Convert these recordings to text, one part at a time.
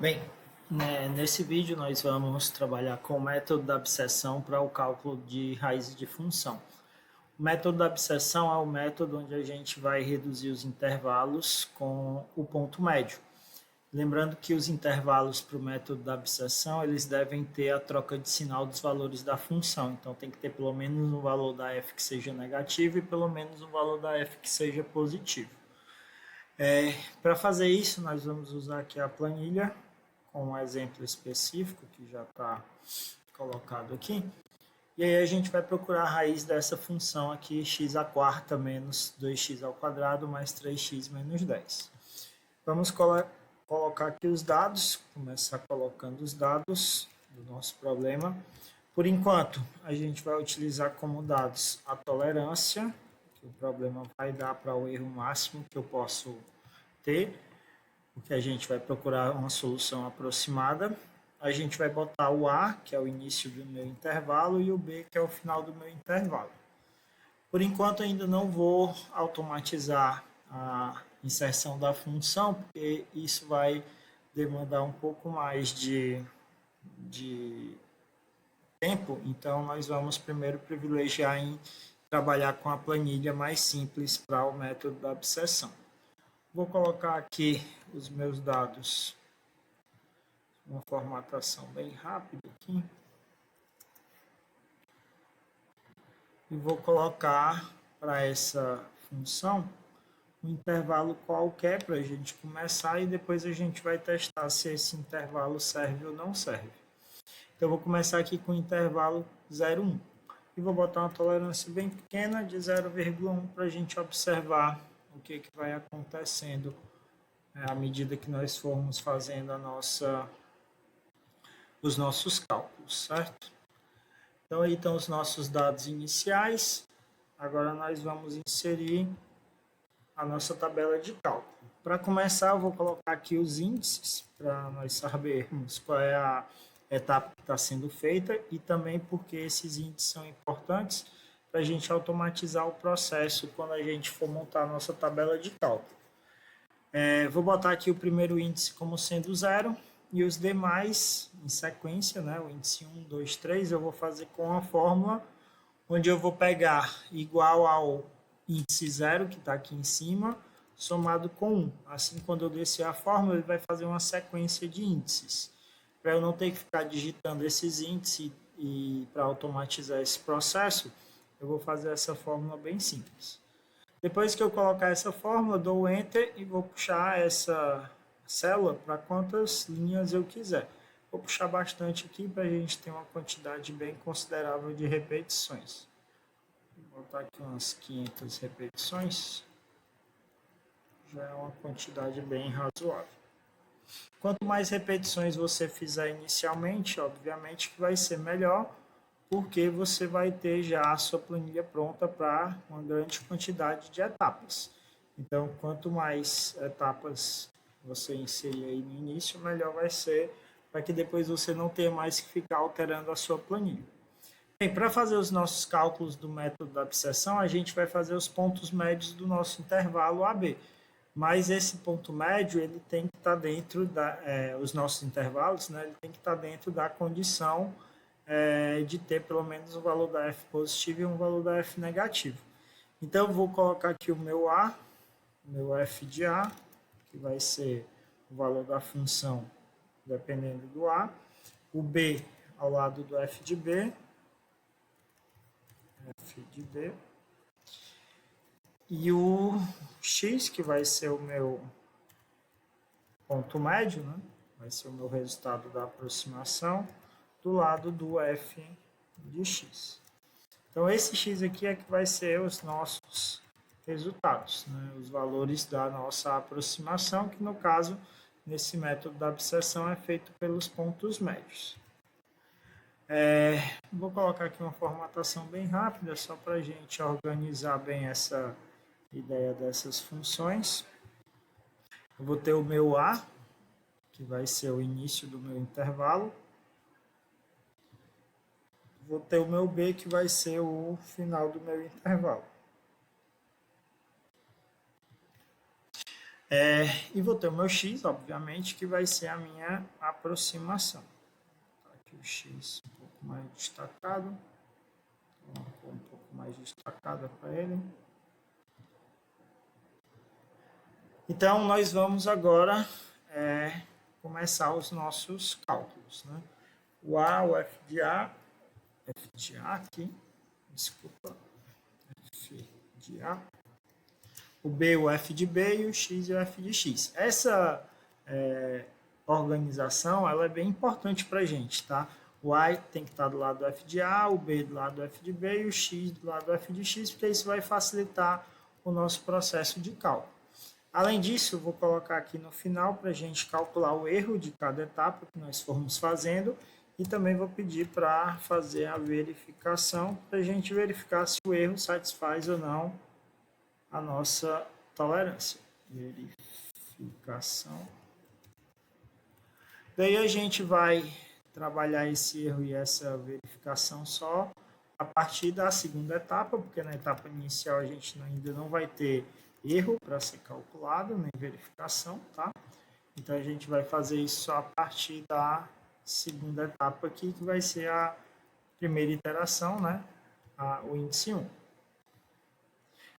Bem, nesse vídeo nós vamos trabalhar com o método da abscissão para o cálculo de raízes de função. O método da abscissão é o método onde a gente vai reduzir os intervalos com o ponto médio. Lembrando que os intervalos para o método da abscissão, eles devem ter a troca de sinal dos valores da função. Então tem que ter pelo menos um valor da f que seja negativo e pelo menos um valor da f que seja positivo. Para fazer isso, nós vamos usar aqui a planilha com um exemplo específico que já está colocado aqui. E aí a gente vai procurar a raiz dessa função aqui, x à quarta menos 2x ao quadrado mais 3x menos 10. Vamos colocar aqui os dados, começar colocando os dados do nosso problema. Por enquanto, a gente vai utilizar como dados a tolerância, que o problema vai dar para o erro máximo que eu posso ter, porque a gente vai procurar uma solução aproximada. A gente vai botar o A, que é o início do meu intervalo, e o B, que é o final do meu intervalo. Por enquanto, ainda não vou automatizar a inserção da função, porque isso vai demandar um pouco mais de tempo. Então, nós vamos primeiro privilegiar em trabalhar com a planilha mais simples para o método da abscissão. Vou colocar aqui os meus dados, uma formatação bem rápida aqui. E vou colocar para essa função um intervalo qualquer para a gente começar e depois a gente vai testar se esse intervalo serve ou não serve. Então, eu vou começar aqui com o intervalo 0,1 e vou botar uma tolerância bem pequena de 0,1 para a gente observar o que vai acontecendo à medida que nós formos fazendo os nossos cálculos, certo? Então, aí estão os nossos dados iniciais. Agora, nós vamos inserir a nossa tabela de cálculo. Para começar, eu vou colocar aqui os índices, para nós sabermos qual é a etapa que está sendo feita e também porque esses índices são importantes para a gente automatizar o processo quando a gente for montar a nossa tabela de cálculo. Vou botar aqui o primeiro índice como sendo 0 e os demais em sequência, né? O índice 1, 2, 3, eu vou fazer com a fórmula onde eu vou pegar igual ao índice 0, que está aqui em cima, somado com 1. Assim, quando eu descer a fórmula, ele vai fazer uma sequência de índices. Para eu não ter que ficar digitando esses índices e para automatizar esse processo, eu vou fazer essa fórmula bem simples. Depois que eu colocar essa fórmula, dou Enter e vou puxar essa célula para quantas linhas eu quiser. Vou puxar bastante aqui para a gente ter uma quantidade bem considerável de repetições. Vou botar aqui umas 500 repetições. Já é uma quantidade bem razoável. Quanto mais repetições você fizer inicialmente, obviamente que vai ser melhor, porque você vai ter já a sua planilha pronta para uma grande quantidade de etapas. Então, quanto mais etapas você inserir aí no início, melhor vai ser, para que depois você não tenha mais que ficar alterando a sua planilha. Bem, para fazer os nossos cálculos do método da abscissão, a gente vai fazer os pontos médios do nosso intervalo AB. Mas esse ponto médio, ele tem que estar dentro os nossos intervalos, né? Ele tem que estar dentro da condição de ter pelo menos um valor da f positivo e um valor da f negativo. Então, eu vou colocar aqui o meu A, o meu f de A, que vai ser o valor da função dependendo do A, o B ao lado do f de B, e o x, que vai ser o meu ponto médio, né? Vai ser o meu resultado da aproximação, do lado do f de x. Então, esse x aqui é que vai ser os nossos resultados, né? Os valores da nossa aproximação, que no caso, nesse método da abscissão, é feito pelos pontos médios. Vou colocar aqui uma formatação bem rápida, só para a gente organizar bem essa ideia dessas funções. Eu vou ter o meu A, que vai ser o início do meu intervalo. Vou ter o meu B, que vai ser o final do meu intervalo. E vou ter o meu x, obviamente, que vai ser a minha aproximação. Tá aqui o x um pouco mais destacado. Uma cor um pouco mais destacada para ele. Então, nós vamos agora começar os nossos cálculos, né? O A, o F de A aqui, desculpa, F de A, o B, o F de B e o X e o F de X. Essa organização, ela é bem importante para a gente, tá? O A tem que estar do lado do F de A, o B do lado do F de B e o X do lado do F de X, porque isso vai facilitar o nosso processo de cálculo. Além disso, eu vou colocar aqui no final para a gente calcular o erro de cada etapa que nós formos fazendo e também vou pedir para fazer a verificação para a gente verificar se o erro satisfaz ou não a nossa tolerância. Verificação. Daí a gente vai trabalhar esse erro e essa verificação só a partir da segunda etapa, porque na etapa inicial a gente ainda não vai ter erro para ser calculado, nem verificação, tá? Então a gente vai fazer isso só a partir da segunda etapa aqui, que vai ser a primeira iteração, né? O índice 1.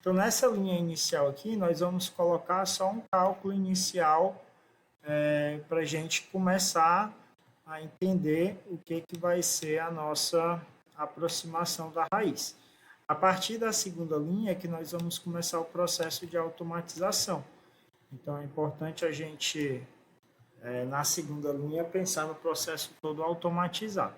Então nessa linha inicial aqui, nós vamos colocar só um cálculo inicial para a gente começar a entender o que vai ser a nossa aproximação da raiz. A partir da segunda linha é que nós vamos começar o processo de automatização. Então é importante a gente, na segunda linha, pensar no processo todo automatizado.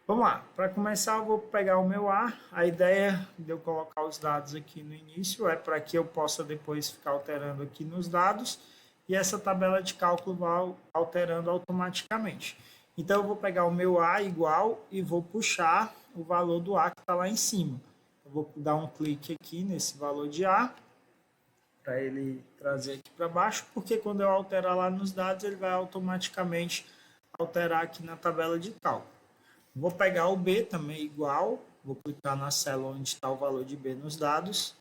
Vamos lá, para começar eu vou pegar o meu A. A ideia de eu colocar os dados aqui no início é para que eu possa depois ficar alterando aqui nos dados e essa tabela de cálculo vai alterando automaticamente. Então eu vou pegar o meu A igual e vou puxar o valor do A que está lá em cima. Eu vou dar um clique aqui nesse valor de A para ele trazer aqui para baixo, porque quando eu alterar lá nos dados ele vai automaticamente alterar aqui na tabela de cálculo. Vou pegar o B também igual, vou clicar na célula onde está o valor de B nos dados.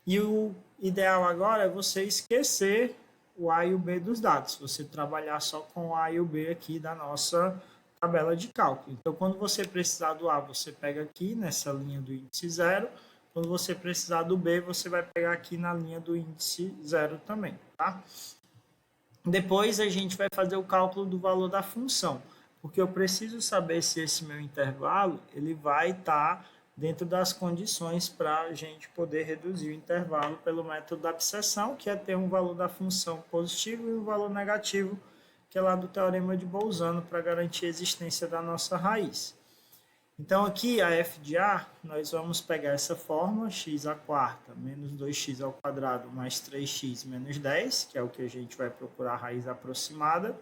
E o ideal agora é você esquecer o A e o B dos dados, você trabalhar só com o A e o B aqui da nossa tabela de cálculo. Então, quando você precisar do A, você pega aqui nessa linha do índice 0. Quando você precisar do B, você vai pegar aqui na linha do índice 0 também, tá? Depois a gente vai fazer o cálculo do valor da função, porque eu preciso saber se esse meu intervalo ele vai estar dentro das condições para a gente poder reduzir o intervalo pelo método da abscissão, que é ter um valor da função positivo e um valor negativo, que é lá do teorema de Bolzano, para garantir a existência da nossa raiz. Então aqui a f de A, nós vamos pegar essa fórmula, x à quarta menos 2x ao quadrado mais 3x menos 10, que é o que a gente vai procurar a raiz aproximada,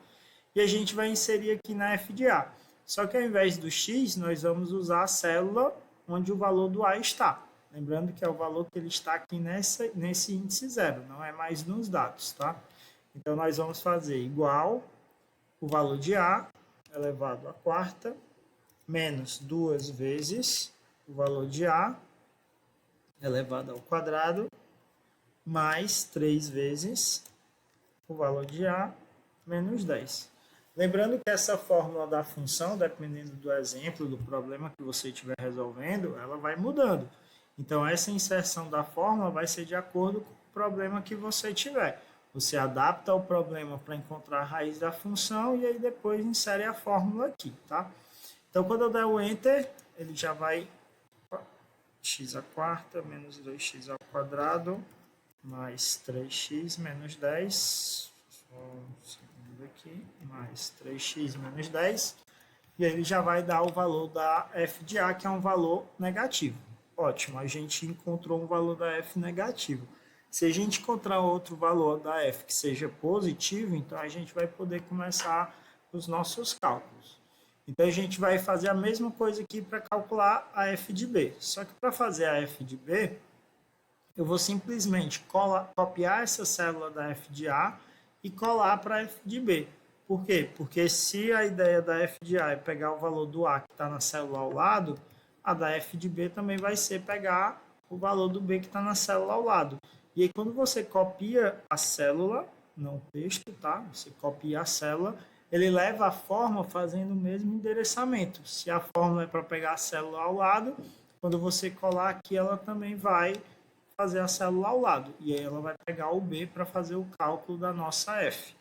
e a gente vai inserir aqui na f de A. Só que ao invés do x, nós vamos usar a célula onde o valor do A está. Lembrando que é o valor que ele está aqui nesse índice 0, não é mais nos dados, tá? Então, nós vamos fazer igual o valor de A elevado à quarta menos 2 vezes o valor de A elevado ao quadrado mais 3 vezes o valor de A menos 10. Lembrando que essa fórmula da função, dependendo do exemplo, do problema que você estiver resolvendo, ela vai mudando. Então, essa inserção da fórmula vai ser de acordo com o problema que você tiver. Você adapta o problema para encontrar a raiz da função e aí depois insere a fórmula aqui, tá? Então, quando eu der o Enter, ele já vai x à quarta menos 2x ao quadrado mais 3x menos 10. Aqui, mais 3x menos 10, e aí ele já vai dar o valor da f de A, que é um valor negativo. Ótimo, a gente encontrou um valor da f negativo. Se a gente encontrar outro valor da f que seja positivo, então a gente vai poder começar os nossos cálculos. Então a gente vai fazer a mesma coisa aqui para calcular a f de B. Só que para fazer a f de B, eu vou simplesmente copiar essa célula da f de A e colar para f de B. Por quê? Porque se a ideia da f de A é pegar o valor do A que está na célula ao lado, a da f de B também vai ser pegar o valor do B que está na célula ao lado. E aí, quando você copia a célula, não o texto, tá? Você copia a célula, ele leva a forma fazendo o mesmo endereçamento. Se a fórmula é para pegar a célula ao lado, quando você colar aqui, ela também vai fazer a célula ao lado. E aí ela vai pegar o B para fazer o cálculo da nossa F.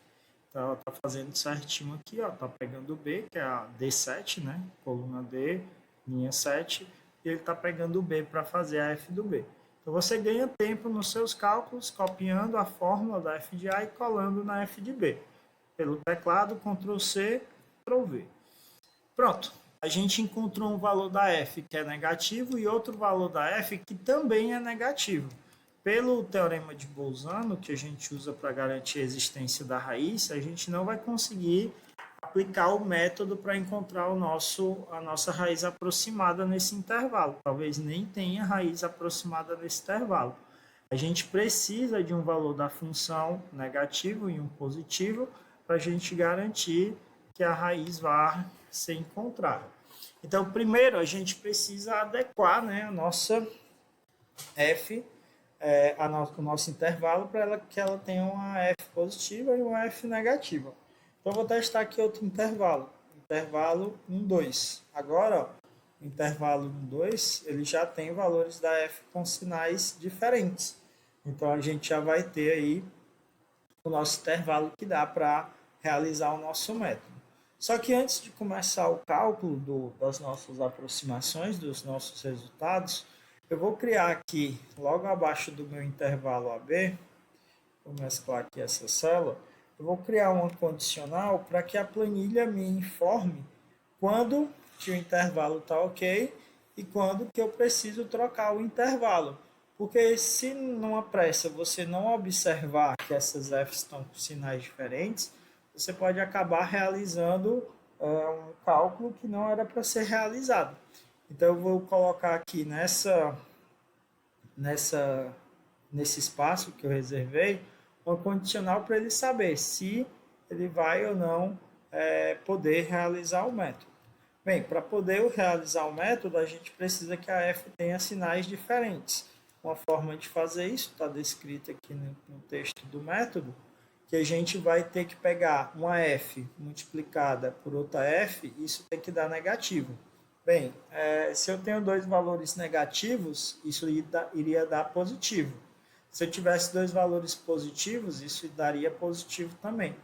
Então ela está fazendo certinho aqui, ó, tá pegando o B, que é a D7, né? Coluna D, linha 7, e ele está pegando o B para fazer a F do B. Então você ganha tempo nos seus cálculos copiando a fórmula da F de A e colando na F de B. Pelo teclado, Ctrl C, Ctrl V. Pronto. A gente encontrou um valor da F que é negativo e outro valor da F que também é negativo. Pelo teorema de Bolzano, que a gente usa para garantir a existência da raiz, a gente não vai conseguir aplicar o método para encontrar a nossa raiz aproximada nesse intervalo. Talvez nem tenha raiz aproximada nesse intervalo. A gente precisa de um valor da função negativo e um positivo para a gente garantir que a raiz vá ser encontrada. Então, primeiro, a gente precisa adequar, né, a nossa F, o nosso intervalo, para que ela tenha uma F positiva e uma F negativa. Então, eu vou testar aqui outro intervalo. Intervalo 1, 2. Agora, ó, o intervalo 1, 2, ele já tem valores da F com sinais diferentes. Então, a gente já vai ter aí o nosso intervalo que dá para realizar o nosso método. Só que antes de começar o cálculo das nossas aproximações, dos nossos resultados, eu vou criar aqui, logo abaixo do meu intervalo AB, vou mesclar aqui essa célula, eu vou criar uma condicional para que a planilha me informe quando que o intervalo está ok e quando que eu preciso trocar o intervalo. Porque se numa pressa você não observar que essas Fs estão com sinais diferentes, você pode acabar realizando um cálculo que não era para ser realizado. Então eu vou colocar aqui nesse espaço que eu reservei uma condicional para ele saber se ele vai ou não poder realizar o método. Bem, para poder realizar o método, a gente precisa que a F tenha sinais diferentes. Uma forma de fazer isso está descrita aqui no texto do método, que a gente vai ter que pegar uma F multiplicada por outra F, isso tem que dar negativo. Bem, se eu tenho dois valores negativos, isso iria dar positivo. Se eu tivesse dois valores positivos, isso daria positivo também.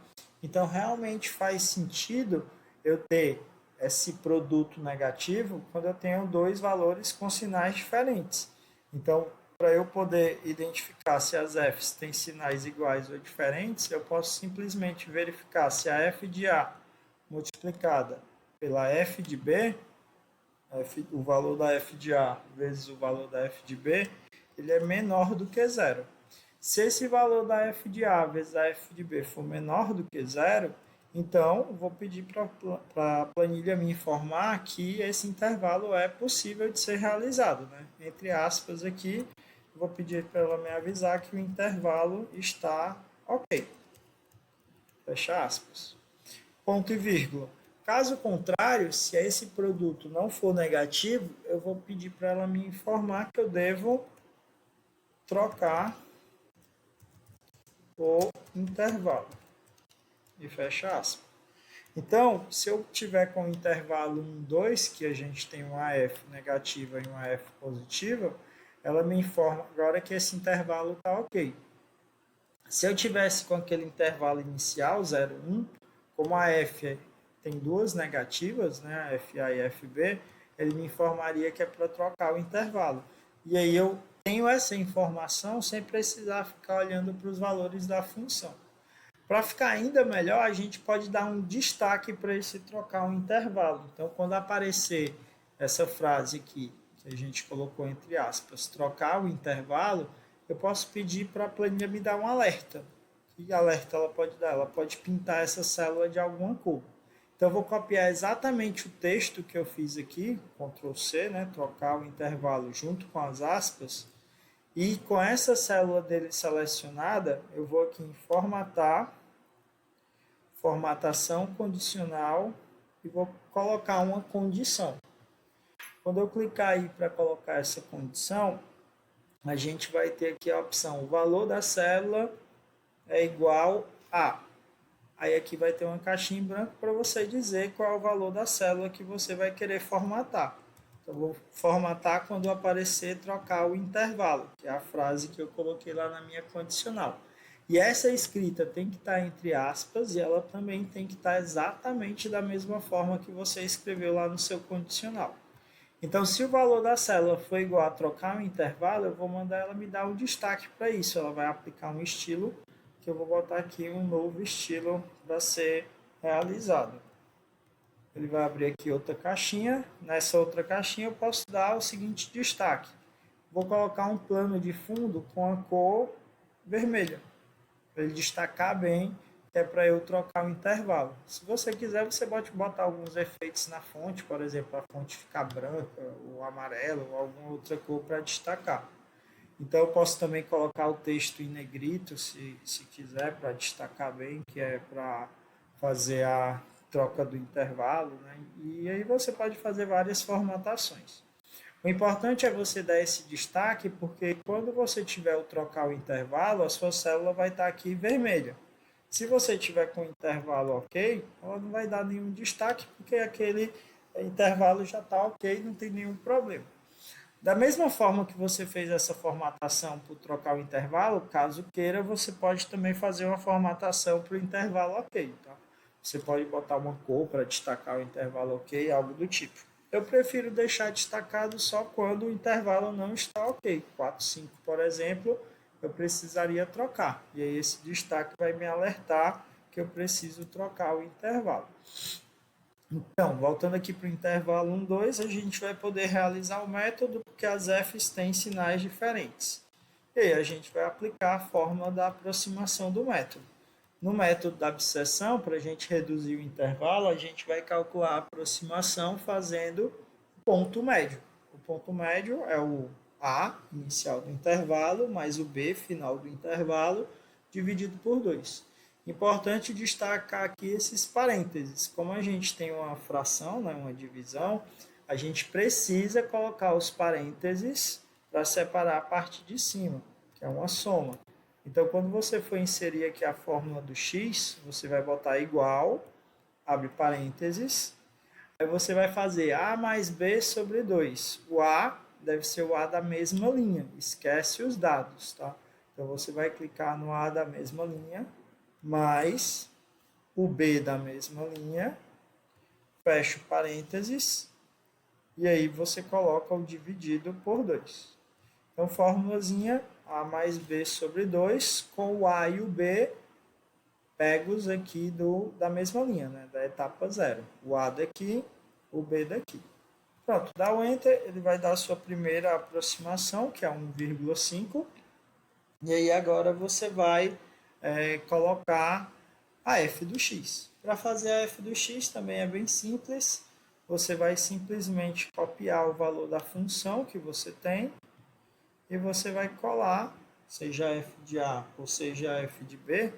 Então, realmente faz sentido eu ter esse produto negativo quando eu tenho dois valores com sinais diferentes. Então, para eu poder identificar se as Fs têm sinais iguais ou diferentes, eu posso simplesmente verificar se a F de A multiplicada pela F de B, o valor da F de A vezes o valor da F de B, ele é menor do que zero. Se esse valor da F de A vezes a F de B for menor do que zero, então vou pedir para a planilha me informar que esse intervalo é possível de ser realizado, né? Entre aspas aqui, vou pedir para ela me avisar que o intervalo está ok. Fecha aspas. Ponto e vírgula. Caso contrário, se esse produto não for negativo, eu vou pedir para ela me informar que eu devo trocar o intervalo. E fecha aspas. Então, se eu tiver com o intervalo 1, 2, que a gente tem uma F negativa e uma F positiva, ela me informa agora que esse intervalo está ok. Se eu tivesse com aquele intervalo inicial, 0, 1, como a F tem duas negativas, né, a FA e a FB, ele me informaria que é para trocar o intervalo. E aí eu tenho essa informação sem precisar ficar olhando para os valores da função. Para ficar ainda melhor, a gente pode dar um destaque para esse trocar um intervalo. Então, quando aparecer essa frase aqui, que a gente colocou entre aspas, trocar o intervalo, eu posso pedir para a planilha me dar um alerta. Que alerta ela pode dar? Ela pode pintar essa célula de alguma cor. Então, eu vou copiar exatamente o texto que eu fiz aqui, Ctrl C, né, trocar o intervalo junto com as aspas, e com essa célula dele selecionada, eu vou aqui em formatar, formatação condicional, e vou colocar uma condição. Quando eu clicar aí para colocar essa condição, a gente vai ter aqui a opção, o valor da célula é igual a. Aí aqui vai ter uma caixinha em branco para você dizer qual é o valor da célula que você vai querer formatar. Então, eu vou formatar quando aparecer trocar o intervalo, que é a frase que eu coloquei lá na minha condicional. E essa escrita tem que estar entre aspas e ela também tem que estar exatamente da mesma forma que você escreveu lá no seu condicional. Então, se o valor da célula for igual a trocar um intervalo, eu vou mandar ela me dar um destaque para isso. Ela vai aplicar um estilo, que eu vou botar aqui um novo estilo para ser realizado. Ele vai abrir aqui outra caixinha. Nessa outra caixinha eu posso dar o seguinte destaque. Vou colocar um plano de fundo com a cor vermelha, para ele destacar bem, que é para eu trocar o intervalo. Se você quiser, você pode botar alguns efeitos na fonte, por exemplo, a fonte ficar branca, ou amarelo, ou alguma outra cor para destacar. Então eu posso também colocar o texto em negrito, se quiser, para destacar bem, que é para fazer a troca do intervalo, né? E aí você pode fazer várias formatações. O importante é você dar esse destaque, porque quando você tiver o trocar o intervalo, a sua célula vai estar aqui vermelha. Se você tiver com o intervalo ok, ela não vai dar nenhum destaque, porque aquele intervalo já está ok, não tem nenhum problema. Da mesma forma que você fez essa formatação para trocar o intervalo, caso queira, você pode também fazer uma formatação para o intervalo ok. Tá? Você pode botar uma cor para destacar o intervalo ok, algo do tipo. Eu prefiro deixar destacado só quando o intervalo não está ok. 4, 5, por exemplo, eu precisaria trocar. E aí esse destaque vai me alertar que eu preciso trocar o intervalo. Então, voltando aqui para o intervalo 1, 2, a gente vai poder realizar o método porque as f's têm sinais diferentes. E aí a gente vai aplicar a fórmula da aproximação do método. No método da abscissão, para a gente reduzir o intervalo, a gente vai calcular a aproximação fazendo ponto médio. O ponto médio é o A, inicial do intervalo, mais o B, final do intervalo, dividido por 2. Importante destacar aqui esses parênteses. Como a gente tem uma fração, né, uma divisão, a gente precisa colocar os parênteses para separar a parte de cima, que é uma soma. Então, quando você for inserir aqui a fórmula do x, você vai botar igual, abre parênteses, aí você vai fazer a mais b sobre 2. O a deve ser o a da mesma linha, esquece os dados, tá? Então, você vai clicar no a da mesma linha, mais o b da mesma linha, fecha o parênteses, e aí você coloca o dividido por 2. Então, fórmulazinha a mais b sobre 2, com o a e o b pegos aqui da mesma linha, né, da etapa 0. O a daqui, o b daqui. Pronto, dá o Enter, ele vai dar a sua primeira aproximação, que é 1,5. E aí agora você vai colocar a f do x. Para fazer a f do x também é bem simples. Você vai simplesmente copiar o valor da função que você tem e você vai colar, seja f de a ou seja f de b,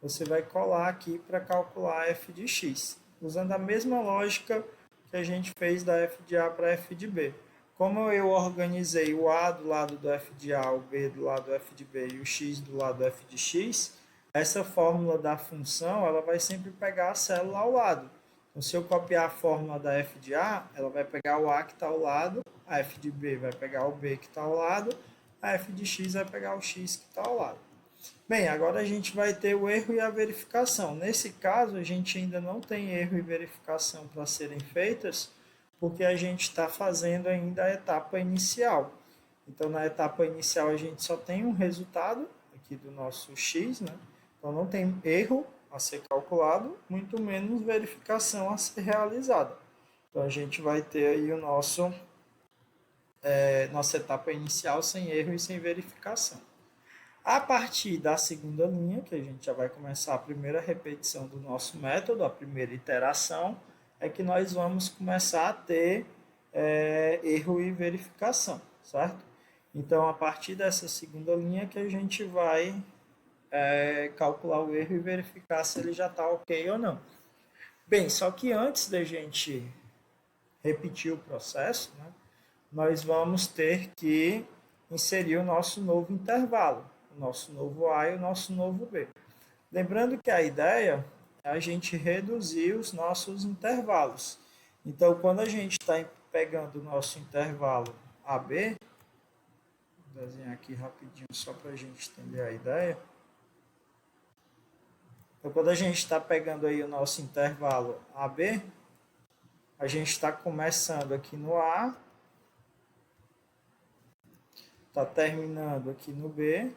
você vai colar aqui para calcular f de x, usando a mesma lógica que a gente fez da f de a para f de b. Como eu organizei o a do lado do f de a, o b do lado do f de b e o x do lado do f de x, essa fórmula da função ela vai sempre pegar a célula ao lado. Então, se eu copiar a fórmula da f de a, ela vai pegar o a que está ao lado, a f de b vai pegar o b que está ao lado, a f de x vai pegar o x que está ao lado. Bem, agora a gente vai ter o erro e a verificação. Nesse caso, a gente ainda não tem erro e verificação para serem feitas, porque a gente está fazendo ainda a etapa inicial. Então, na etapa inicial, a gente só tem um resultado aqui do nosso x, né? Então, não tem erro a ser calculado, muito menos verificação a ser realizada. Então, a gente vai ter aí o nossa etapa inicial sem erro e sem verificação. A partir da segunda linha, que a gente já vai começar a primeira repetição do nosso método, a primeira iteração, é que nós vamos começar a ter erro e verificação, certo? Então, a partir dessa segunda linha que a gente vai calcular o erro e verificar se ele já está ok ou não. Bem, só que antes da gente repetir o processo, né, nós vamos ter que inserir o nosso novo intervalo, o nosso novo A e o nosso novo B. Lembrando que a ideia é a gente reduzir os nossos intervalos. Então, quando a gente está pegando o nosso intervalo AB, vou desenhar aqui rapidinho só para a gente entender a ideia. Então, quando a gente está pegando aí o nosso intervalo AB, a gente está começando aqui no A, está terminando aqui no B,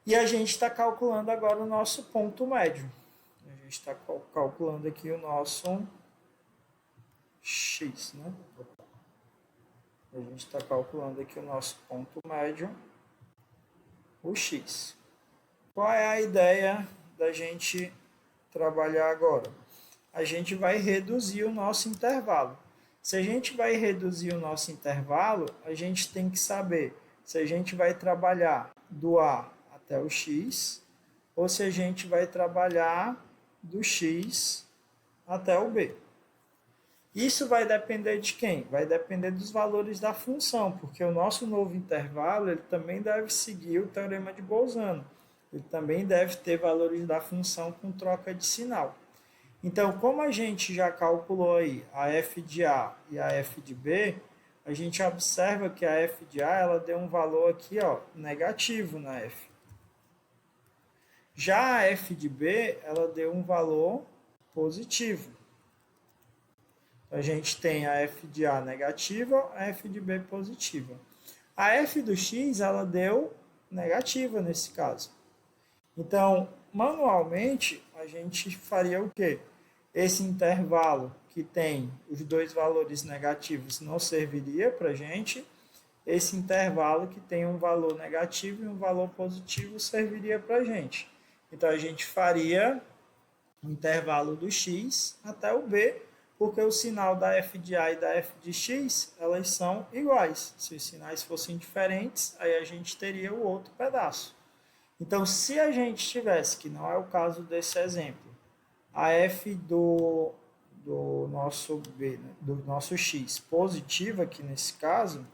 e a gente está calculando agora o nosso ponto médio. A gente está calculando aqui o nosso X, né? A gente está calculando aqui o nosso ponto médio, o X. Qual é a ideia da gente trabalhar agora? A gente vai reduzir o nosso intervalo. Se a gente vai reduzir o nosso intervalo, a gente tem que saber se a gente vai trabalhar do A até o X ou se a gente vai trabalhar do X até o B. Isso vai depender de quem? Vai depender dos valores da função, porque o nosso novo intervalo ele também deve seguir o teorema de Bolzano. Ele também deve ter valores da função com troca de sinal. Então, como a gente já calculou aí a f de A e a f de B, a gente observa que a f de A ela deu um valor aqui, ó, negativo na f. Já a f de B, ela deu um valor positivo. A gente tem a f de A negativa, a f de B positiva. A f do x, ela deu negativa nesse caso. Então, manualmente, a gente faria o quê? Esse intervalo que tem os dois valores negativos não serviria para a gente. Esse intervalo que tem um valor negativo e um valor positivo serviria para a gente. Então, a gente faria o intervalo do x até o b, porque o sinal da f de A e da f de x, elas são iguais. Se os sinais fossem diferentes, aí a gente teria o outro pedaço. Então, se a gente tivesse, que não é o caso desse exemplo, a f do nosso b, né, do nosso x positiva, aqui nesse caso,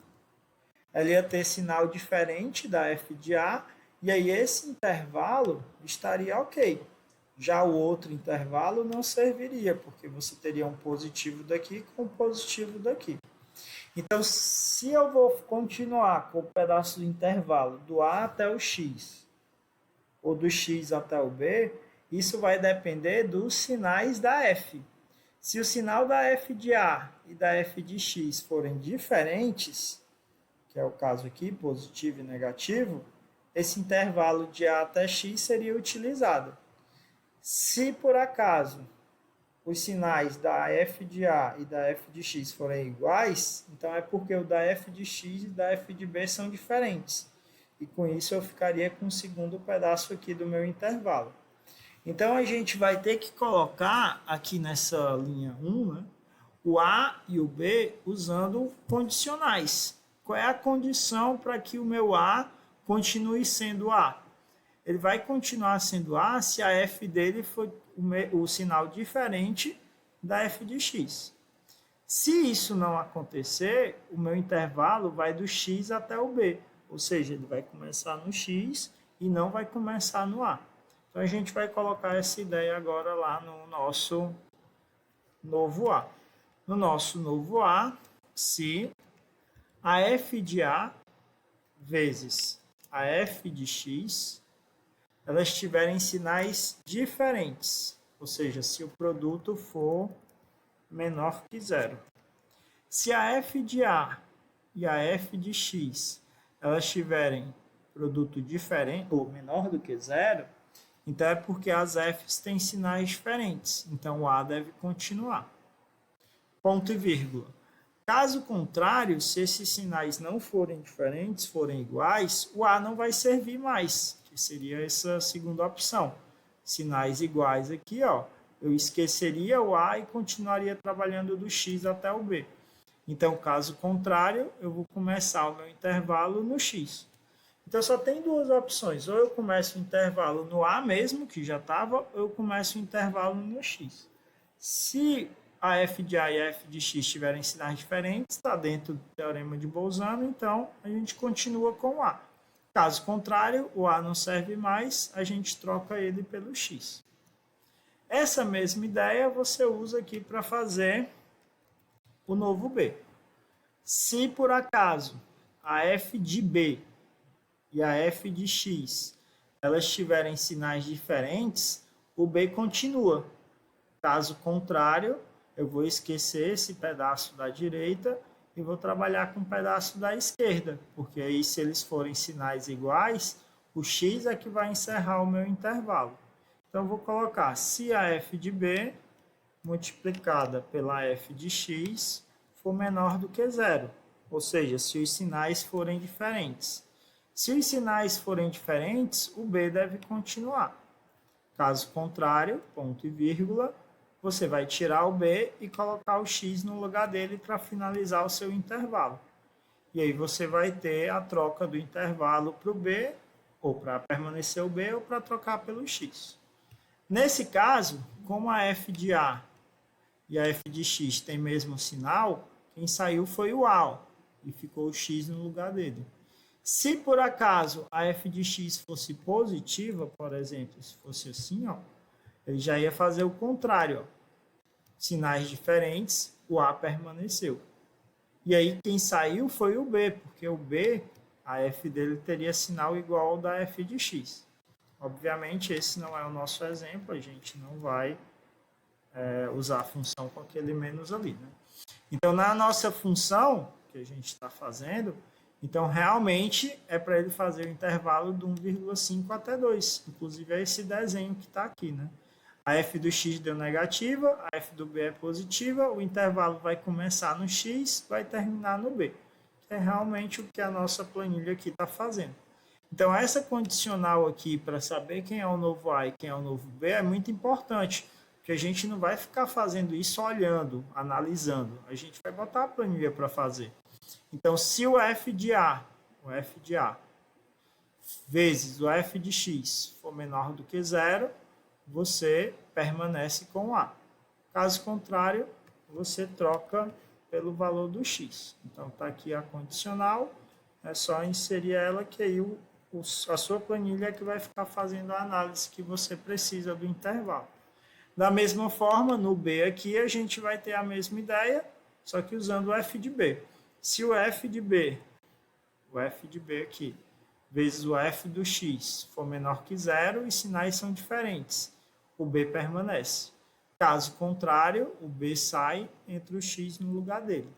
ela ia ter sinal diferente da f de A, e aí esse intervalo estaria ok. Já o outro intervalo não serviria, porque você teria um positivo daqui com um positivo daqui. Então, se eu vou continuar com o pedaço do intervalo do A até o X, ou do X até o B, isso vai depender dos sinais da F. Se o sinal da F de A e da F de X forem diferentes, que é o caso aqui, positivo e negativo, esse intervalo de A até X seria utilizado. Se por acaso os sinais da f de A e da f de x forem iguais, então é porque o da f de x e da f de B são diferentes. E com isso eu ficaria com o segundo pedaço aqui do meu intervalo. Então a gente vai ter que colocar aqui nessa linha 1, né, o A e o B usando condicionais. Qual é a condição para que o meu A continue sendo A? Ele vai continuar sendo A se a f dele for o sinal diferente da f de x. Se isso não acontecer, o meu intervalo vai do x até o b, ou seja, ele vai começar no x e não vai começar no A. Então a gente vai colocar essa ideia agora lá no nosso novo A. No nosso novo A, se a f de A vezes a f de x elas tiverem sinais diferentes, ou seja, se o produto for menor que zero. Se a f de A e a f de x elas tiverem produto diferente ou menor do que zero, então é porque as f's têm sinais diferentes, então o A deve continuar. Ponto e vírgula. Caso contrário, se esses sinais não forem diferentes, forem iguais, o A não vai servir mais, que seria essa segunda opção. Sinais iguais aqui, ó, eu esqueceria o A e continuaria trabalhando do X até o B. Então, caso contrário, eu vou começar o meu intervalo no X. Então, só tem duas opções. Ou eu começo o intervalo no A mesmo, que já estava, ou eu começo o intervalo no X. Se a f de A e a f de X tiverem sinais diferentes, está dentro do teorema de Bolzano, então a gente continua com o A. Caso contrário, o A não serve mais, a gente troca ele pelo X. Essa mesma ideia você usa aqui para fazer o novo B. Se por acaso a f de B e a f de X elas tiverem sinais diferentes, o B continua. Caso contrário, eu vou esquecer esse pedaço da direita e vou trabalhar com o pedaço da esquerda, porque aí se eles forem sinais iguais, o X é que vai encerrar o meu intervalo. Então, eu vou colocar se a f de B multiplicada pela f de X for menor do que zero, ou seja, se os sinais forem diferentes. Se os sinais forem diferentes, o B deve continuar. Caso contrário, ponto e vírgula, você vai tirar o B e colocar o X no lugar dele para finalizar o seu intervalo. E aí você vai ter a troca do intervalo para o B, ou para permanecer o B, ou para trocar pelo X. Nesse caso, como a f de A e a f de X tem mesmo sinal, quem saiu foi o A, e ficou o X no lugar dele. Se por acaso a f de X fosse positiva, por exemplo, se fosse assim, ó, ele já ia fazer o contrário. Ó. Sinais diferentes, o A permaneceu. E aí quem saiu foi o B, porque o B, a f dele teria sinal igual ao da f de X. Obviamente, esse não é o nosso exemplo, a gente não vai usar a função com aquele menos ali. Né? Então, na nossa função que a gente está fazendo, então realmente é para ele fazer o intervalo de 1,5 até 2. Inclusive é esse desenho que está aqui. Né? A f do x deu negativa, a f do b é positiva, o intervalo vai começar no x, vai terminar no b. Que é realmente o que a nossa planilha aqui está fazendo. Então, essa condicional aqui, para saber quem é o novo A e quem é o novo B, é muito importante, porque a gente não vai ficar fazendo isso olhando, analisando. A gente vai botar a planilha para fazer. Então, se o f de A vezes o f de x for menor do que zero, você permanece com A. Caso contrário, você troca pelo valor do x. Então, está aqui a condicional, é só inserir ela que aí a sua planilha é que vai ficar fazendo a análise que você precisa do intervalo. Da mesma forma, no B aqui, a gente vai ter a mesma ideia, só que usando o f de B. Se o f de B aqui, vezes o f do x for menor que zero, os sinais são diferentes. O B permanece. Caso contrário, o B sai, entra o x no lugar dele.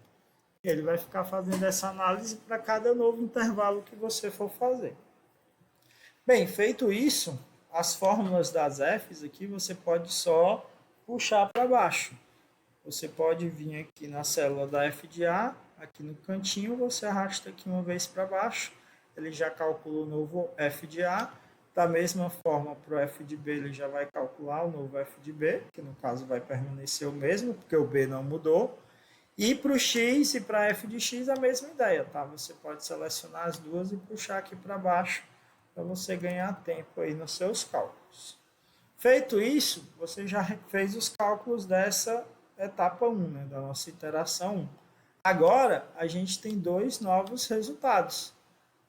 Ele vai ficar fazendo essa análise para cada novo intervalo que você for fazer. Bem, feito isso, as fórmulas das f's aqui você pode só puxar para baixo. Você pode vir aqui na célula da f de A, aqui no cantinho, você arrasta aqui uma vez para baixo, ele já calcula o novo f de A. Da mesma forma, para o f de B, ele já vai calcular o novo f de B, que no caso vai permanecer o mesmo, porque o B não mudou. E para o x e para f de x, a mesma ideia, tá? Você pode selecionar as duas e puxar aqui para baixo, para você ganhar tempo aí nos seus cálculos. Feito isso, você já fez os cálculos dessa etapa 1, né, da nossa iteração 1. Agora, a gente tem dois novos resultados.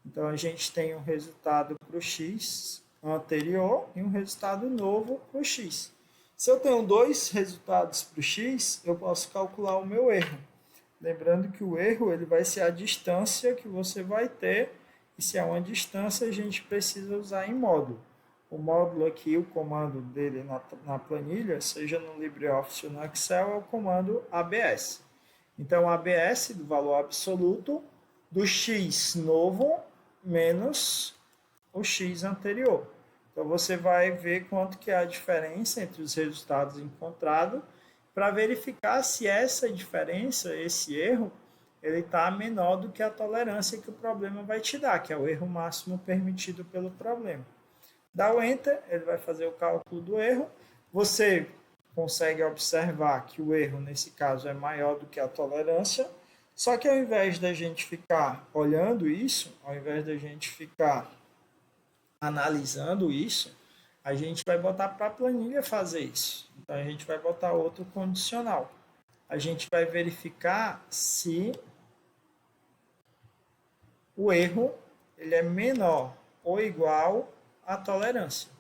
Então, a gente tem um resultado para o x anterior e um resultado novo para o x. Se eu tenho dois resultados para o x, eu posso calcular o meu erro. Lembrando que o erro ele vai ser a distância que você vai ter, e se é uma distância, a gente precisa usar em módulo. O módulo aqui, o comando dele na planilha, seja no LibreOffice ou no Excel, é o comando ABS. Então, ABS do valor absoluto do x novo menos o x anterior. Então, você vai ver quanto que é a diferença entre os resultados encontrados para verificar se essa diferença, esse erro, ele está menor do que a tolerância que o problema vai te dar, que é o erro máximo permitido pelo problema. Dá o Enter, ele vai fazer o cálculo do erro. Você consegue observar que o erro, nesse caso, é maior do que a tolerância. Só que ao invés da gente ficar olhando isso, ao invés da gente ficar analisando isso, a gente vai botar para a planilha fazer isso. Então, a gente vai botar outro condicional. a gente vai verificar se o erro ele é menor ou igual à tolerância.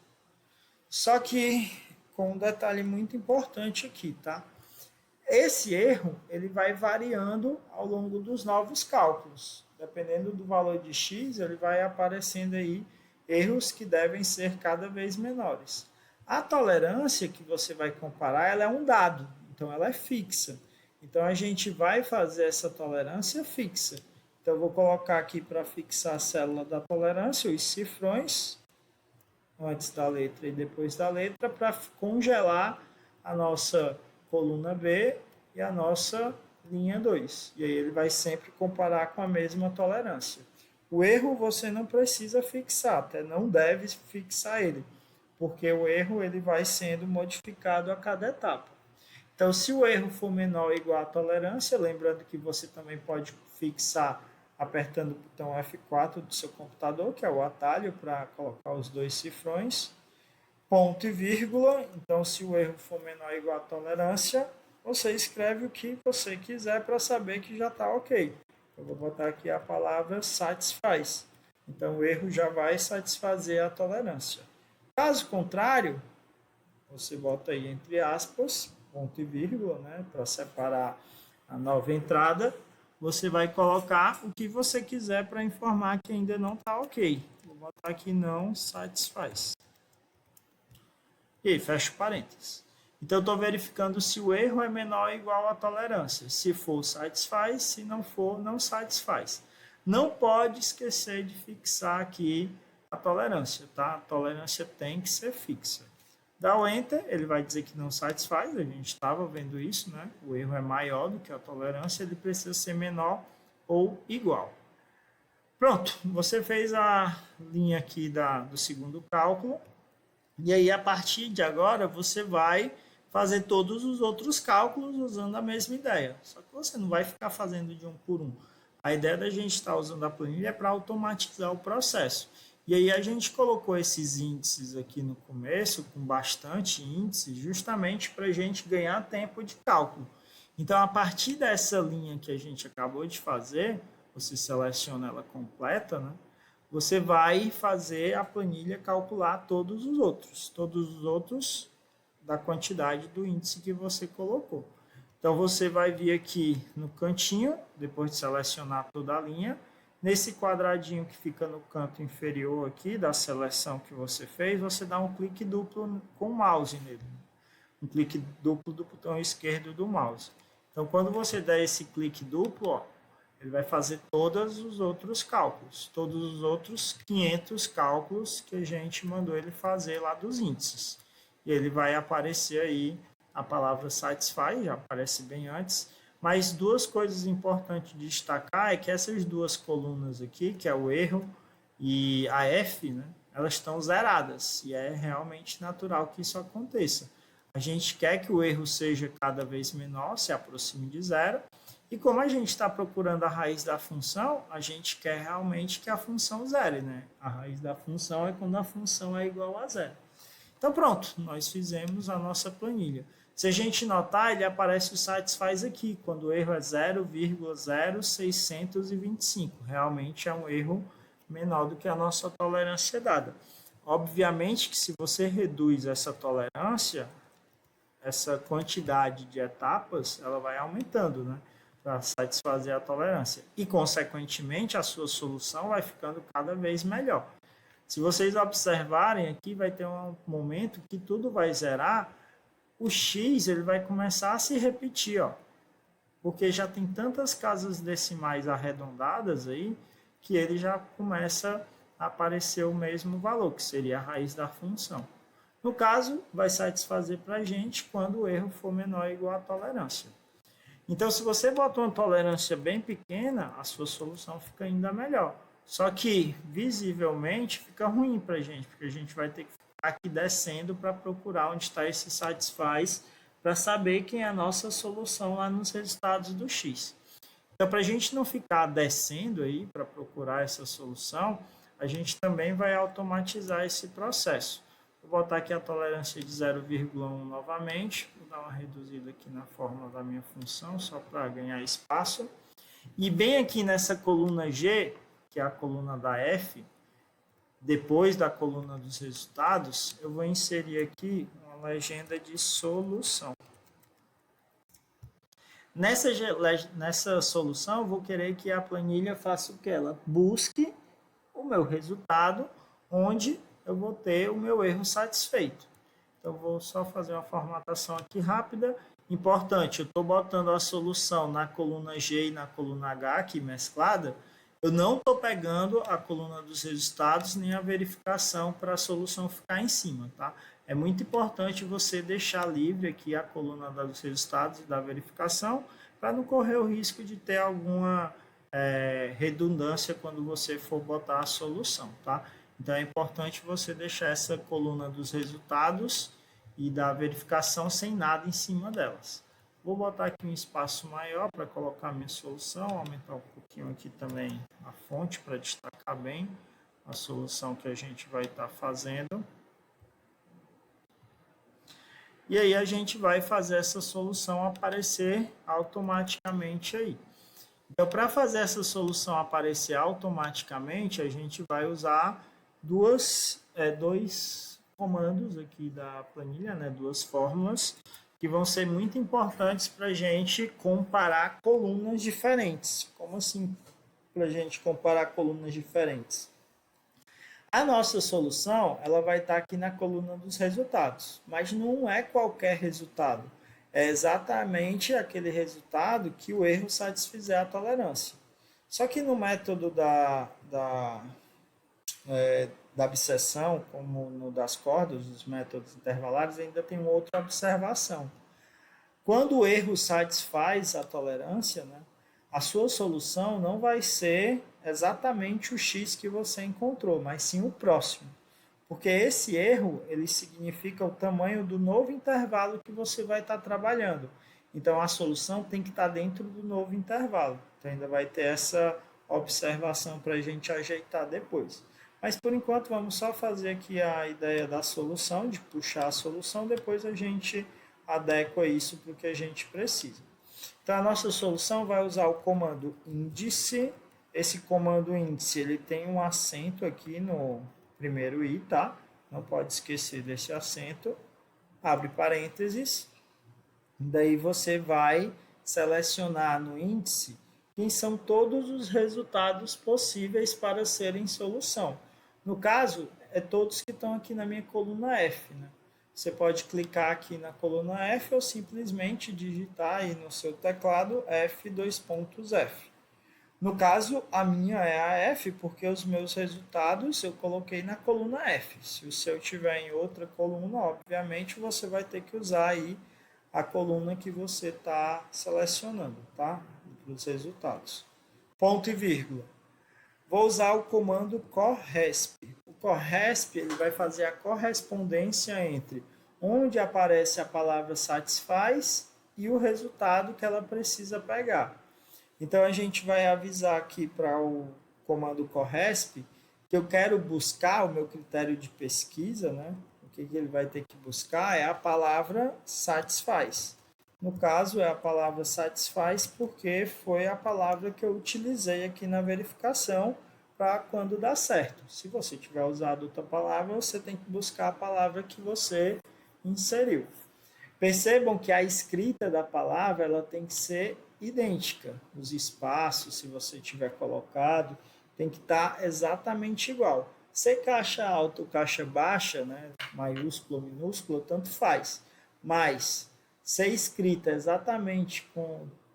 Só que com um detalhe muito importante aqui, tá? Esse erro ele vai variando ao longo dos novos cálculos. Dependendo do valor de x, ele vai aparecendo aí erros que devem ser cada vez menores. A tolerância que você vai comparar, ela é um dado, então ela é fixa. Então a gente vai fazer essa tolerância fixa. Então eu vou colocar aqui para fixar a célula da tolerância os cifrões antes da letra e depois da letra para congelar a nossa coluna B e a nossa linha 2. E aí ele vai sempre comparar com a mesma tolerância. O erro você não precisa fixar, até não deve fixar ele, porque o erro ele vai sendo modificado a cada etapa. Então, se o erro for menor ou igual à tolerância, lembrando que você também pode fixar apertando o botão F4 do seu computador, que é o atalho para colocar os dois cifrões, ponto e vírgula. Então, se o erro for menor ou igual à tolerância, você escreve o que você quiser para saber que já está ok. Eu vou botar aqui a palavra satisfaz. Então, o erro já vai satisfazer a tolerância. Caso contrário, você bota aí entre aspas, ponto e vírgula, né, para separar a nova entrada. Você vai colocar o que você quiser para informar que ainda não está ok. Vou botar aqui não satisfaz. E fecha parênteses. Então, eu estou verificando se o erro é menor ou igual à tolerância. Se for, satisfaz. Se não for, não satisfaz. Não pode esquecer de fixar aqui a tolerância, tá? A tolerância tem que ser fixa. Dá o Enter, ele vai dizer que não satisfaz, a gente estava vendo isso, né? O erro é maior do que a tolerância, ele precisa ser menor ou igual. Pronto, você fez a linha aqui do segundo cálculo, e aí a partir de agora você vai fazer todos os outros cálculos usando a mesma ideia. Só que você não vai ficar fazendo de um por um. A ideia da gente estar usando a planilha é para automatizar o processo. E aí a gente colocou esses índices aqui no começo, com bastante índice, justamente para a gente ganhar tempo de cálculo. Então, a partir dessa linha que a gente acabou de fazer, você seleciona ela completa, né? Você vai fazer a planilha calcular todos os outros da quantidade do índice que você colocou. Então, você vai vir aqui no cantinho, depois de selecionar toda a linha, nesse quadradinho que fica no canto inferior aqui da seleção que você fez, você dá um clique duplo com o mouse nele. Um clique duplo do botão esquerdo do mouse. Então, quando você der esse clique duplo, ó, ele vai fazer todos os outros cálculos, todos os outros 500 cálculos que a gente mandou ele fazer lá dos índices. E ele vai aparecer aí a palavra satisfy, já aparece bem antes. Mas duas coisas importantes de destacar é que essas duas colunas aqui, que é o erro e a F, né, elas estão zeradas. E é realmente natural que isso aconteça. A gente quer que o erro seja cada vez menor, se aproxime de zero. E como a gente está procurando a raiz da função, a gente quer realmente que a função zere, né? A raiz da função é quando a função é igual a zero. Então pronto, nós fizemos a nossa planilha. Se a gente notar, ele aparece o satisfaz aqui, quando o erro é 0,0625. Realmente é um erro menor do que a nossa tolerância dada. Obviamente que se você reduz essa tolerância, essa quantidade de etapas, ela vai aumentando, né? Para satisfazer a tolerância. E, consequentemente, a sua solução vai ficando cada vez melhor. Se vocês observarem aqui, vai ter um momento que tudo vai zerar, o x ele vai começar a se repetir, ó, porque já tem tantas casas decimais arredondadas aí, que ele já começa a aparecer o mesmo valor, que seria a raiz da função. No caso, vai satisfazer para a gente quando o erro for menor ou igual à tolerância. Então, se você bota uma tolerância bem pequena, a sua solução fica ainda melhor. Só que, visivelmente, fica ruim para a gente, porque a gente vai ter que ficar aqui descendo para procurar onde está esse satisfaz, para saber quem é a nossa solução lá nos resultados do X. Então, para a gente não ficar descendo aí para procurar essa solução, a gente também vai automatizar esse processo. Vou botar aqui a tolerância de 0,1 novamente. Vou dar uma reduzida aqui na fórmula da minha função, só para ganhar espaço. E bem aqui nessa coluna G, que é a coluna da F, depois da coluna dos resultados, eu vou inserir aqui uma legenda de solução. Nessa solução, eu vou querer que a planilha faça o que? Ela busque o meu resultado, onde eu vou ter o meu erro satisfeito. Então, eu vou só fazer uma formatação aqui rápida. Importante, eu estou botando a solução na coluna G e na coluna H aqui mesclada. Eu não estou pegando a coluna dos resultados nem a verificação para a solução ficar em cima, tá? É muito importante você deixar livre aqui a coluna dos resultados e da verificação para não correr o risco de ter alguma redundância quando você for botar a solução, tá? Então é importante você deixar essa coluna dos resultados e da verificação sem nada em cima delas. Vou botar aqui um espaço maior para colocar a minha solução, aumentar um pouquinho aqui também a fonte para destacar bem a solução que a gente vai estar fazendo. E aí a gente vai fazer essa solução aparecer automaticamente aí. Então, para fazer essa solução aparecer automaticamente, a gente vai usar dois comandos aqui da planilha, né? Duas fórmulas, que vão ser muito importantes para a gente comparar colunas diferentes. Como assim, para a gente comparar colunas diferentes? A nossa solução, ela vai estar aqui na coluna dos resultados, mas não é qualquer resultado. É exatamente aquele resultado que o erro satisfizer a tolerância. Só que no método da absceção, como no das cordas, os métodos intervalares, ainda tem uma outra observação. Quando o erro satisfaz a tolerância, né, a sua solução não vai ser exatamente o x que você encontrou, mas sim o próximo. Porque esse erro, ele significa o tamanho do novo intervalo que você vai estar trabalhando. Então, a solução tem que estar dentro do novo intervalo. Então, ainda vai ter essa observação para a gente ajeitar depois. Mas, por enquanto, vamos só fazer aqui a ideia da solução, de puxar a solução, depois a gente adequa isso para o que a gente precisa. Então, a nossa solução vai usar o comando índice. Esse comando índice, ele tem um acento aqui no primeiro i, tá? Não pode esquecer desse acento. Abre parênteses. Daí você vai selecionar no índice quem são todos os resultados possíveis para serem solução. No caso, é todos que estão aqui na minha coluna F, né? Você pode clicar aqui na coluna F ou simplesmente digitar aí no seu teclado F2.F. No caso, a minha é a F, porque os meus resultados eu coloquei na coluna F. Se o seu tiver em outra coluna, obviamente você vai ter que usar aí a coluna que você está selecionando, tá? Para os resultados. Ponto e vírgula. Vou usar o comando corresp. O corresp ele vai fazer a correspondência entre onde aparece a palavra satisfaz e o resultado que ela precisa pegar. Então, a gente vai avisar aqui para o comando corresp que eu quero buscar o meu critério de pesquisa, né? O que ele vai ter que buscar é a palavra satisfaz. No caso, é a palavra satisfaz porque foi a palavra que eu utilizei aqui na verificação para quando dá certo. Se você tiver usado outra palavra, você tem que buscar a palavra que você inseriu. Percebam que a escrita da palavra ela tem que ser idêntica. Os espaços, se você tiver colocado, tem que estar exatamente igual. Se caixa alta ou caixa baixa, né, maiúsculo ou minúsculo, tanto faz. Mas ser escrita exatamente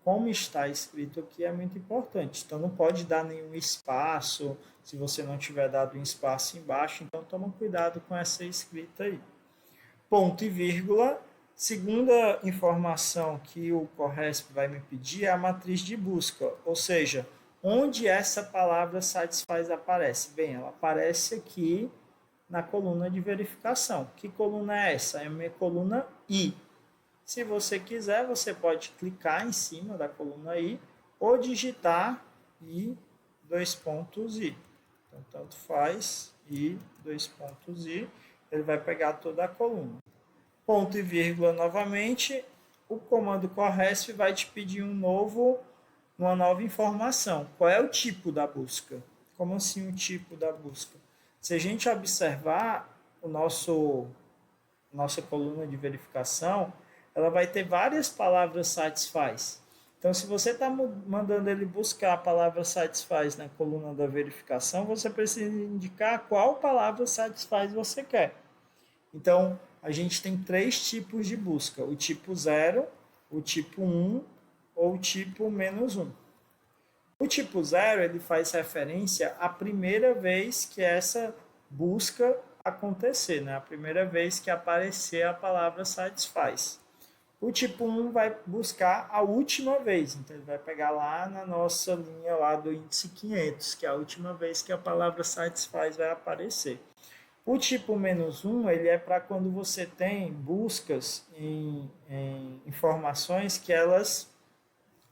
como está escrito aqui é muito importante. Então não pode dar nenhum espaço, se você não tiver dado um espaço embaixo, então toma cuidado com essa escrita aí. Ponto e vírgula. Segunda informação que o corresp vai me pedir é a matriz de busca, ou seja, onde essa palavra satisfaz aparece. Bem, ela aparece aqui na coluna de verificação. Que coluna é essa? É a minha coluna I. Se você quiser, você pode clicar em cima da coluna I ou digitar I, dois pontos I. Então, tanto faz I, dois pontos I. ele vai pegar toda a coluna. Ponto e vírgula novamente, o comando corresp vai te pedir uma nova informação. Qual é o tipo da busca? Como assim o tipo da busca? Se a gente observar nossa coluna de verificação, ela vai ter várias palavras satisfaz. Então, se você está mandando ele buscar a palavra satisfaz na coluna da verificação, você precisa indicar qual palavra satisfaz você quer. Então, a gente tem 3 tipos de busca: o tipo 0, o tipo 1 ou o tipo -1. O tipo 0 ele faz referência à primeira vez que essa busca acontecer, né? A primeira vez que aparecer a palavra satisfaz. O tipo 1 vai buscar a última vez, então ele vai pegar lá na nossa linha lá do índice 500, que é a última vez que a palavra satisfaz vai aparecer. O tipo -1 ele é para quando você tem buscas em informações que elas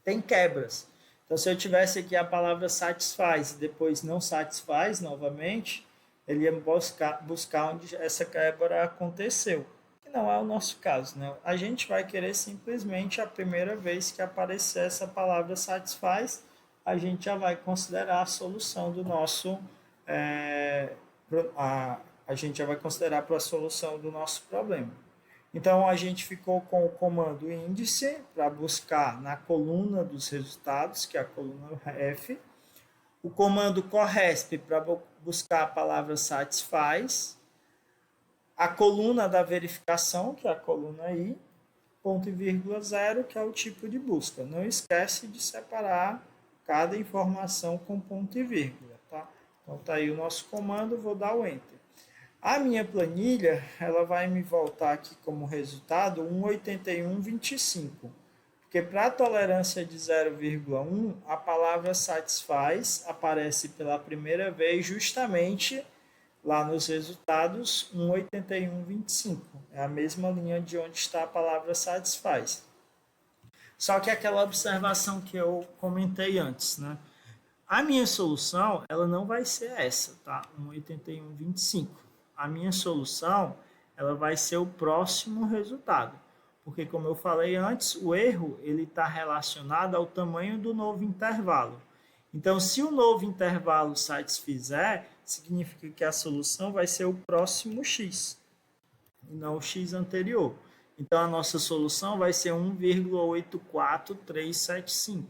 têm quebras. Então, se eu tivesse aqui a palavra satisfaz e depois não satisfaz novamente, ele ia buscar onde essa quebra aconteceu. Que não é o nosso caso, né? A gente vai querer simplesmente a primeira vez que aparecer essa palavra satisfaz, a gente já vai considerar a solução do nosso a gente já vai considerar para a solução do nosso problema. Então, a gente ficou com o comando índice para buscar na coluna dos resultados, que é a coluna F. O comando corresp para buscar a palavra satisfaz. A coluna da verificação, que é a coluna I. Ponto e vírgula 0, que é o tipo de busca. Não esquece de separar cada informação com ponto e vírgula. Tá? Então, está aí o nosso comando, vou dar o Enter. A minha planilha, ela vai me voltar aqui como resultado 1,8125, porque para a tolerância de 0,1, a palavra satisfaz aparece pela primeira vez justamente lá nos resultados 1,8125. É a mesma linha de onde está a palavra satisfaz. Só que aquela observação que eu comentei antes, né? A minha solução, ela não vai ser essa, tá? 1,8125. A minha solução, ela vai ser o próximo resultado. Porque, como eu falei antes, o erro ele está relacionado ao tamanho do novo intervalo. Então, se o novo intervalo satisfizer, significa que a solução vai ser o próximo x, e não o x anterior. Então, a nossa solução vai ser 1,84375.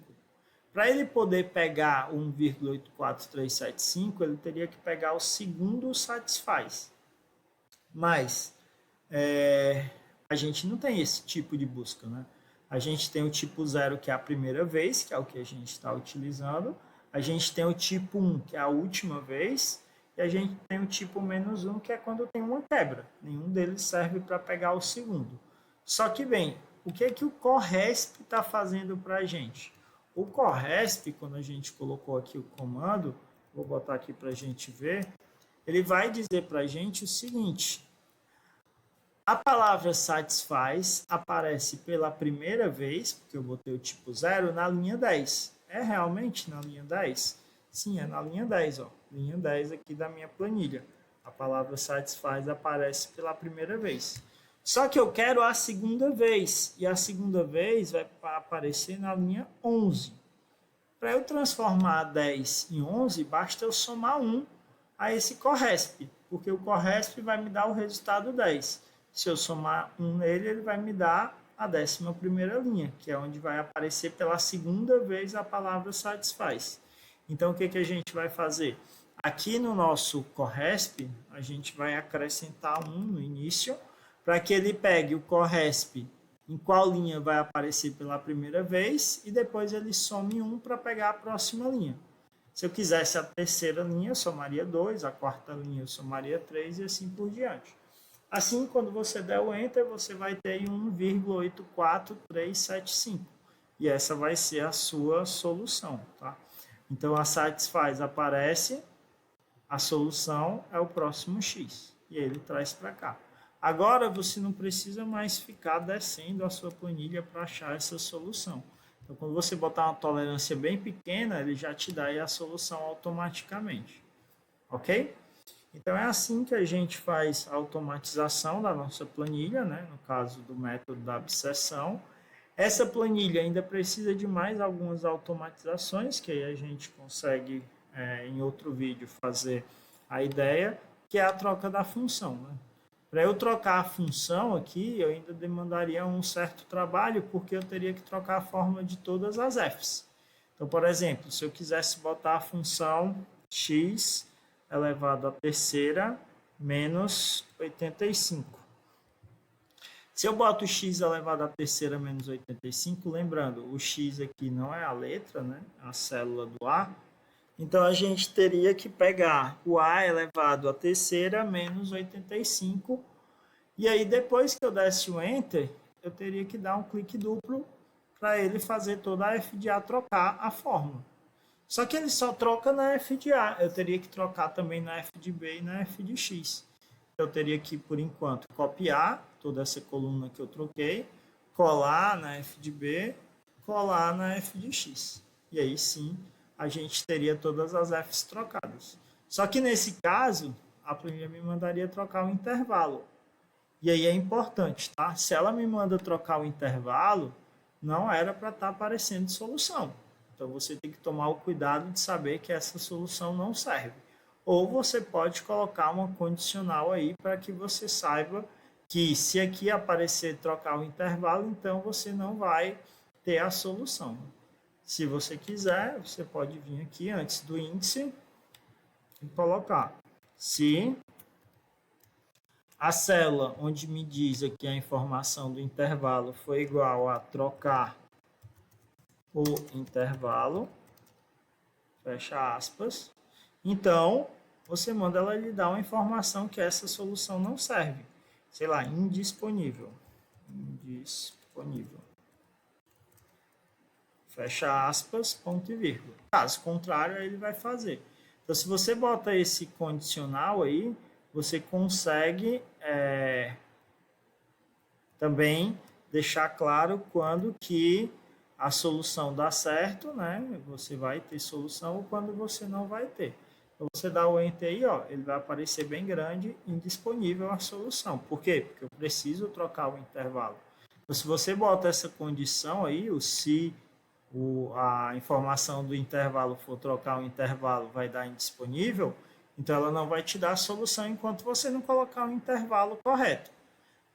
Para ele poder pegar 1,84375, ele teria que pegar o segundo satisfaz. Mas a gente não tem esse tipo de busca, né? A gente tem o tipo 0, que é a primeira vez, que é o que a gente está utilizando. A gente tem o tipo 1, que é a última vez. E a gente tem o tipo -1, que é quando tem uma quebra. Nenhum deles serve para pegar o segundo. Só que, bem, o que é que o corresp está fazendo para a gente? O corresp, quando a gente colocou aqui o comando, vou botar aqui para a gente ver, ele vai dizer para a gente o seguinte: a palavra satisfaz aparece pela primeira vez, porque eu botei o tipo 0, na linha 10. É realmente na linha 10? Sim, é na linha 10, ó. Linha 10 aqui da minha planilha. A palavra satisfaz aparece pela primeira vez. Só que eu quero a segunda vez, e a segunda vez vai aparecer na linha 11. Para eu transformar 10 em 11, basta eu somar 1 a esse corresp, porque o corresp vai me dar o resultado 10. Se eu somar 1 nele, ele vai me dar a 11ª linha, que é onde vai aparecer pela segunda vez a palavra satisfaz. Então, o que a gente vai fazer? Aqui no nosso corresp, a gente vai acrescentar 1 no início, para que ele pegue o corresp em qual linha vai aparecer pela primeira vez e depois ele some 1 para pegar a próxima linha. Se eu quisesse a terceira linha, eu somaria 2, a quarta linha eu somaria 3 e assim por diante. Assim, quando você der o Enter, você vai ter 1,84375. E essa vai ser a sua solução, tá? Então, a satisfaz aparece, a solução é o próximo x. E ele traz para cá. Agora, você não precisa mais ficar descendo a sua planilha para achar essa solução. Então, quando você botar uma tolerância bem pequena, ele já te dá aí a solução automaticamente. Ok? Então, é assim que a gente faz a automatização da nossa planilha, né? No caso do método da absceção. Essa planilha ainda precisa de mais algumas automatizações, que aí a gente consegue, em outro vídeo, fazer a ideia, que é a troca da função, né? Para eu trocar a função aqui, eu ainda demandaria um certo trabalho, porque eu teria que trocar a fórmula de todas as f's. Então, por exemplo, se eu quisesse botar a função x elevado à terceira menos 85. Se eu boto x elevado à terceira menos 85, lembrando, o x aqui não é a letra, né? A célula do a. Então, a gente teria que pegar o a elevado à terceira menos 85. E aí, depois que eu desse o Enter, eu teria que dar um clique duplo para ele fazer toda a f de a trocar a fórmula. Só que ele só troca na f de a. Eu teria que trocar também na f de b e na f de x. Eu teria que, por enquanto, copiar toda essa coluna que eu troquei, colar na f de b, colar na f de x. E aí sim, a gente teria todas as f's trocadas. Só que nesse caso, a planilha me mandaria trocar o intervalo. E aí é importante, tá? Se ela me manda trocar o intervalo, não era para estar aparecendo solução. Então você tem que tomar o cuidado de saber que essa solução não serve. Ou você pode colocar uma condicional aí para que você saiba que se aqui aparecer trocar o intervalo, então você não vai ter a solução. Se você quiser, você pode vir aqui antes do índice e colocar se a célula onde me diz aqui a informação do intervalo foi igual a trocar o intervalo, fecha aspas, então você manda ela lhe dar uma informação que essa solução não serve. Sei lá, indisponível. Indisponível. Fecha aspas, ponto e vírgula. Caso contrário, ele vai fazer. Então, se você bota esse condicional aí, você consegue também deixar claro quando que a solução dá certo, né? Você vai ter solução ou quando você não vai ter. Então, você dá o Enter aí, ó, ele vai aparecer bem grande, indisponível a solução. Por quê? Porque eu preciso trocar o intervalo. Então, se você bota essa condição aí, o se a informação do intervalo for trocar o intervalo, vai dar indisponível, então ela não vai te dar a solução enquanto você não colocar o intervalo correto.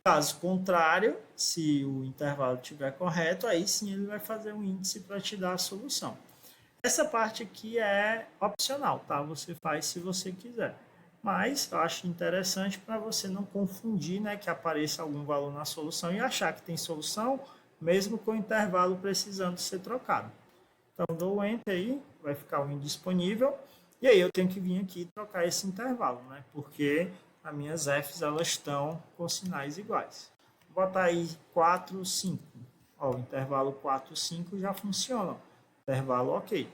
Caso contrário, se o intervalo estiver correto, aí sim ele vai fazer um índice para te dar a solução. Essa parte aqui é opcional, tá? Você faz se você quiser. Mas eu acho interessante para você não confundir, né, que apareça algum valor na solução e achar que tem solução, mesmo com o intervalo precisando ser trocado. Então, dou Enter aí, vai ficar o indisponível. E aí eu tenho que vir aqui e trocar esse intervalo, né? Porque as minhas f's elas estão com sinais iguais. Vou botar aí 4, 5. Ó, o intervalo 4, 5 já funciona. Intervalo ok.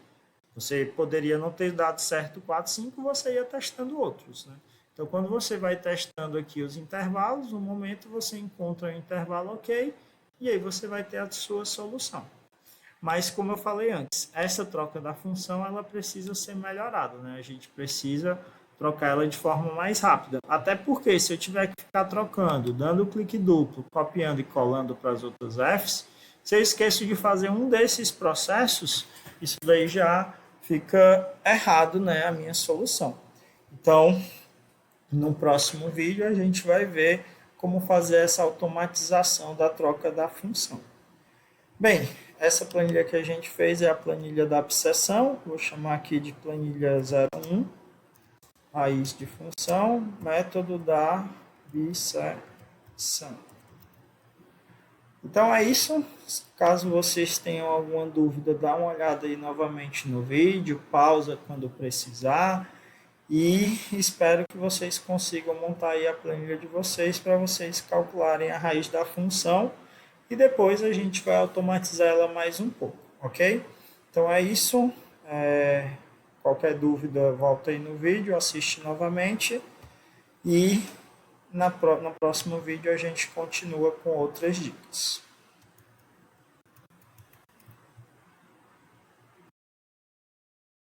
Você poderia não ter dado certo 4, 5, você ia testando outros, né? Então, quando você vai testando aqui os intervalos, no momento você encontra o intervalo ok, e aí você vai ter a sua solução. Mas, como eu falei antes, essa troca da função ela precisa ser melhorada, né? A gente precisa trocar ela de forma mais rápida. Até porque, se eu tiver que ficar trocando, dando clique duplo, copiando e colando para as outras f's, se eu esqueço de fazer um desses processos, isso daí já fica errado, né? A minha solução. Então, no próximo vídeo, a gente vai ver como fazer essa automatização da troca da função. Bem, essa planilha que a gente fez é a planilha da absceção. Vou chamar aqui de planilha 01, raiz de função, método da absceção. Então é isso. Caso vocês tenham alguma dúvida, dá uma olhada aí novamente no vídeo, pausa quando precisar. E espero que vocês consigam montar aí a planilha de vocês para vocês calcularem a raiz da função. E depois a gente vai automatizar ela mais um pouco, ok? Então é isso. Qualquer dúvida, volta aí no vídeo, assiste novamente. E no próximo vídeo a gente continua com outras dicas.